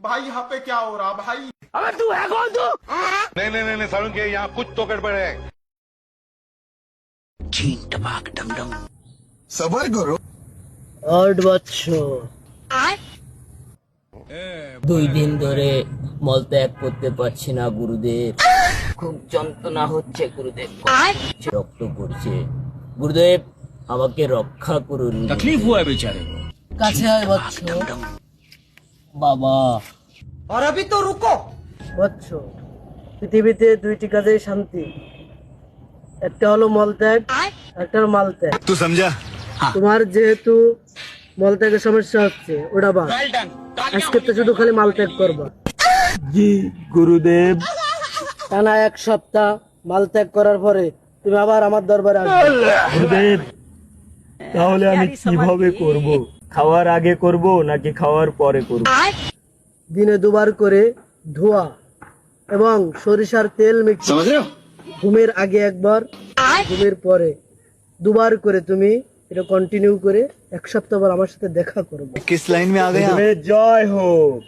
भाई यहाँ पे क्या हो रहा भाई? अबे तू है कौन तू? नहीं नहीं नहीं सारुण के यहाँ कुछ तो गड़बड़ है। सबर करो। 8 বছর 2 দিন ধরে মলত্যাগ করতে পারছি না গুরুদেব, খুব যন্ত্রণা হচ্ছে গুরুদেব, রক্ত পড়ছে গুরুদেব, আমাকে রক্ষা করুন। तकलीफ हुआ है बेचारे को। কাছে আয় বৎস। বাবা और अभी तो रुको। বৎস, পৃথিবীতে 2টি কাজে শান্তি, একটা হলো মলত্যাগ, একটা হলো মালত্যাগ। तू समझा? তোমার যেহেতু মলত্যাগের সমস্যা হচ্ছে, ওটা বাদ, আজকে তো শুধু খালি মালত্যাগ করবা। জি গুরুদেব। টানা 1 সপ্তাহ মালত্যাগ করার পরে তুমি আবার আমার দরবারে আসবে। গুরুদেব, তাহলে আমি কিভাবে করব? খাওয়ার আগে করব নাকি খাওয়ার পরে করব? দিনে 2 বার করে ধোয়া এবং সরিষার তেল মিক্স, ঘুমের আগে 1 বার, ঘুমের পরে 2 বার করে তুমি এটা কন্টিনিউ করে 1 সপ্তাহ পর আমার সাথে দেখা করবে। किस लाइन में आ गए आप? জয় হোক।